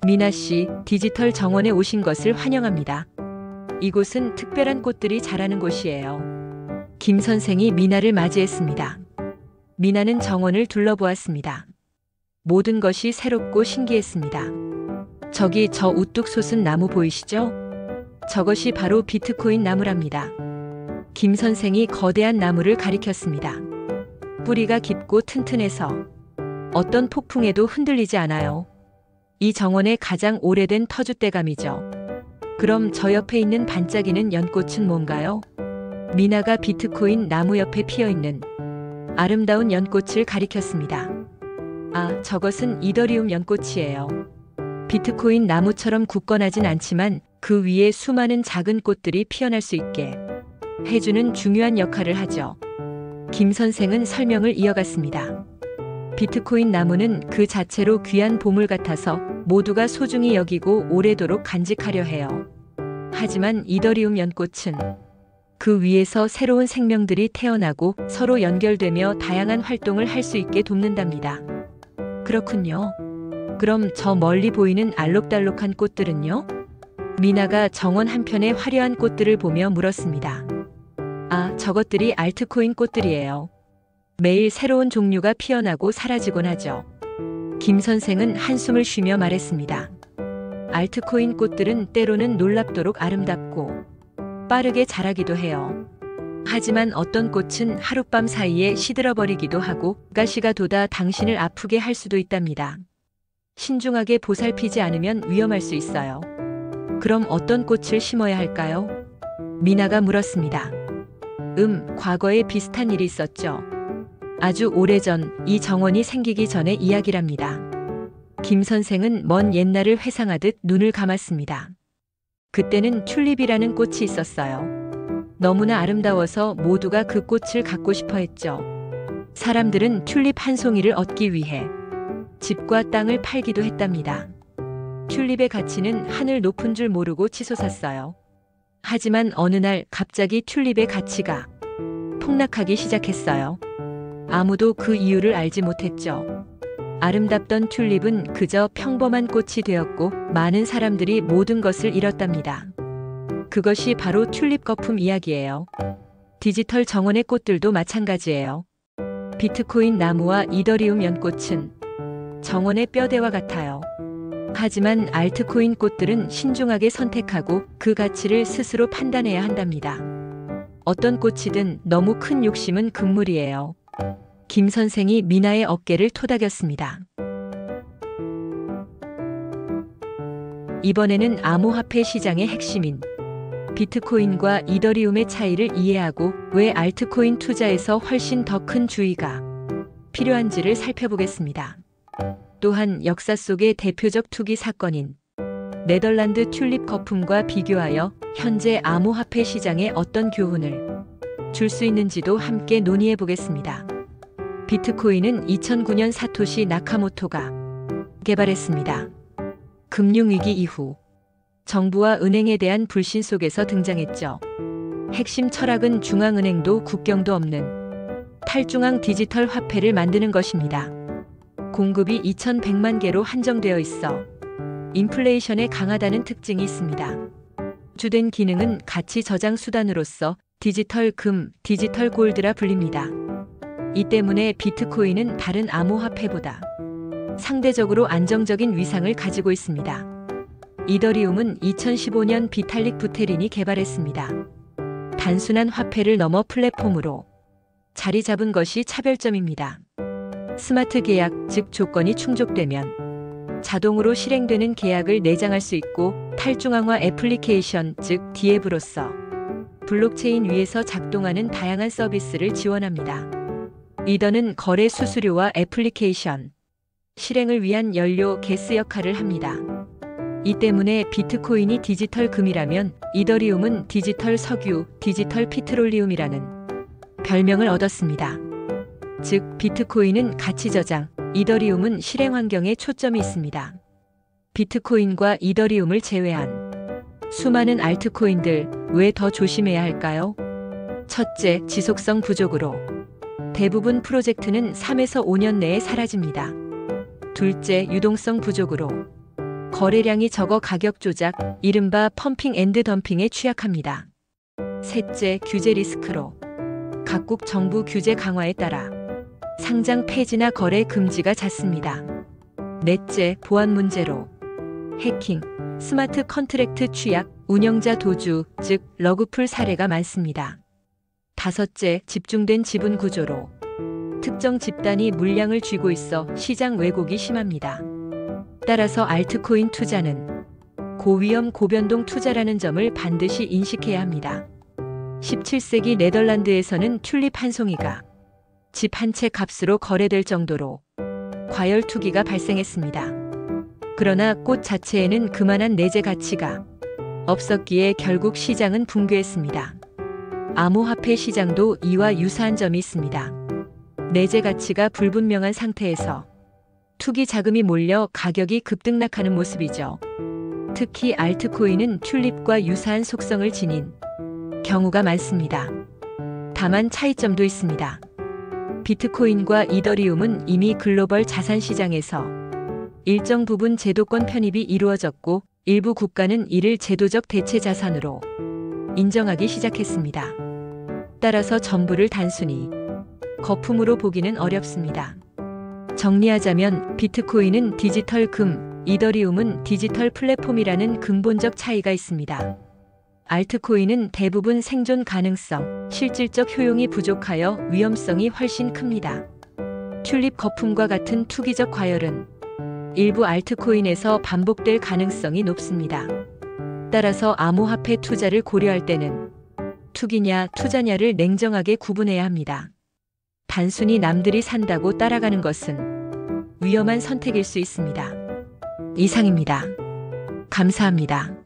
미나 씨, 디지털 정원에 오신 것을 환영합니다. 이곳은 특별한 꽃들이 자라는 곳이에요. 김 선생이 미나를 맞이했습니다. 미나는 정원을 둘러보았습니다. 모든 것이 새롭고 신기했습니다. 저기 저 우뚝 솟은 나무 보이시죠? 저것이 바로 비트코인 나무랍니다. 김 선생이 거대한 나무를 가리켰습니다. 뿌리가 깊고 튼튼해서 어떤 폭풍에도 흔들리지 않아요. 이 정원의 가장 오래된 터줏대감이죠. 그럼 저 옆에 있는 반짝이는 연꽃은 뭔가요? 미나가 비트코인 나무 옆에 피어있는 아름다운 연꽃을 가리켰습니다. 아, 저것은 이더리움 연꽃이에요. 비트코인 나무처럼 굳건하진 않지만 그 위에 수많은 작은 꽃들이 피어날 수 있게 해주는 중요한 역할을 하죠. 김 선생은 설명을 이어갔습니다. 비트코인 나무는 그 자체로 귀한 보물 같아서 모두가 소중히 여기고 오래도록 간직하려 해요. 하지만 이더리움 연꽃은 그 위에서 새로운 생명들이 태어나고 서로 연결되며 다양한 활동을 할 수 있게 돕는답니다. 그렇군요. 그럼 저 멀리 보이는 알록달록한 꽃들은요? 미나가 정원 한편의 화려한 꽃들을 보며 물었습니다. 아, 저것들이 알트코인 꽃들이에요. 매일 새로운 종류가 피어나고 사라지곤 하죠. 김 선생은 한숨을 쉬며 말했습니다. 알트코인 꽃들은 때로는 놀랍도록 아름답고 빠르게 자라기도 해요. 하지만 어떤 꽃은 하룻밤 사이에 시들어버리기도 하고 가시가 돋아 당신을 아프게 할 수도 있답니다. 신중하게 보살피지 않으면 위험할 수 있어요. 그럼 어떤 꽃을 심어야 할까요? 미나가 물었습니다. 과거에 비슷한 일이 있었죠. 아주 오래전 이 정원이 생기기 전의 이야기랍니다. 김 선생은 먼 옛날을 회상하듯 눈을 감았습니다. 그때는 튤립이라는 꽃이 있었어요. 너무나 아름다워서 모두가 그 꽃을 갖고 싶어 했죠. 사람들은 튤립 한 송이를 얻기 위해 집과 땅을 팔기도 했답니다. 튤립의 가치는 하늘 높은 줄 모르고 치솟았어요. 하지만 어느 날 갑자기 튤립의 가치가 폭락하기 시작했어요. 아무도 그 이유를 알지 못했죠. 아름답던 튤립은 그저 평범한 꽃이 되었고 많은 사람들이 모든 것을 잃었답니다. 그것이 바로 튤립 거품 이야기예요. 디지털 정원의 꽃들도 마찬가지예요. 비트코인 나무와 이더리움 연꽃은 정원의 뼈대와 같아요. 하지만 알트코인 꽃들은 신중하게 선택하고 그 가치를 스스로 판단해야 한답니다. 어떤 꽃이든 너무 큰 욕심은 금물이에요. 김 선생이 미나의 어깨를 토닥였습니다. 이번에는 암호화폐 시장의 핵심인 비트코인과 이더리움의 차이를 이해하고 왜 알트코인 투자에서 훨씬 더 큰 주의가 필요한지를 살펴보겠습니다. 또한 역사 속의 대표적 투기 사건인 네덜란드 튤립 거품과 비교하여 현재 암호화폐 시장에 어떤 교훈을 줄 수 있는지도 함께 논의해 보겠습니다. 비트코인은 2009년 사토시 나카모토가 개발했습니다. 금융위기 이후 정부와 은행에 대한 불신 속에서 등장했죠. 핵심 철학은 중앙은행도 국경도 없는 탈중앙 디지털 화폐를 만드는 것입니다. 공급이 2100만 개로 한정되어 있어 인플레이션에 강하다는 특징이 있습니다. 주된 기능은 가치 저장 수단으로서 디지털 금, 디지털 골드라 불립니다. 이 때문에 비트코인은 다른 암호화폐보다 상대적으로 안정적인 위상을 가지고 있습니다. 이더리움은 2015년 비탈릭 부테린이 개발했습니다. 단순한 화폐를 넘어 플랫폼으로 자리 잡은 것이 차별점입니다. 스마트 계약, 즉 조건이 충족되면 자동으로 실행되는 계약을 내장할 수 있고 탈중앙화 애플리케이션, 즉 DApp로서 블록체인 위에서 작동하는 다양한 서비스를 지원합니다. 이더는 거래 수수료와 애플리케이션 실행을 위한 연료, 가스 역할을 합니다. 이 때문에 비트코인이 디지털 금이라면 이더리움은 디지털 석유, 디지털 피트롤리움이라는 별명을 얻었습니다. 즉 비트코인은 가치 저장, 이더리움은 실행 환경에 초점이 있습니다. 비트코인과 이더리움을 제외한 수많은 알트코인들, 왜 더 조심해야 할까요? 첫째, 지속성 부족으로 대부분 프로젝트는 3에서 5년 내에 사라집니다. 둘째, 유동성 부족으로 거래량이 적어 가격 조작, 이른바 펌핑 앤드 덤핑에 취약합니다. 셋째, 규제 리스크로. 각국 정부 규제 강화에 따라 상장 폐지나 거래 금지가 잦습니다. 넷째, 보안 문제로. 해킹, 스마트 컨트랙트 취약, 운영자 도주, 즉 러그풀 사례가 많습니다. 다섯째, 집중된 지분 구조로. 특정 집단이 물량을 쥐고 있어 시장 왜곡이 심합니다. 따라서 알트코인 투자는 고위험 고변동 투자라는 점을 반드시 인식해야 합니다. 17세기 네덜란드에서는 튤립 한 송이가 집 한 채 값으로 거래될 정도로 과열 투기가 발생했습니다. 그러나 꽃 자체에는 그만한 내재 가치가 없었기에 결국 시장은 붕괴했습니다. 암호화폐 시장도 이와 유사한 점이 있습니다. 내재 가치가 불분명한 상태에서 투기 자금이 몰려 가격이 급등락하는 모습이죠. 특히 알트코인은 튤립과 유사한 속성을 지닌 경우가 많습니다. 다만 차이점도 있습니다. 비트코인과 이더리움은 이미 글로벌 자산 시장에서 일정 부분 제도권 편입이 이루어졌고 일부 국가는 이를 제도적 대체 자산으로 인정하기 시작했습니다. 따라서 전부를 단순히 거품으로 보기는 어렵습니다. 정리하자면 비트코인은 디지털 금, 이더리움은 디지털 플랫폼이라는 근본적 차이가 있습니다. 알트코인은 대부분 생존 가능성, 실질적 효용이 부족하여 위험성이 훨씬 큽니다. 튤립 거품과 같은 투기적 과열은 일부 알트코인에서 반복될 가능성이 높습니다. 따라서 암호화폐 투자를 고려할 때는 투기냐 투자냐를 냉정하게 구분해야 합니다. 단순히 남들이 산다고 따라가는 것은 위험한 선택일 수 있습니다. 이상입니다. 감사합니다.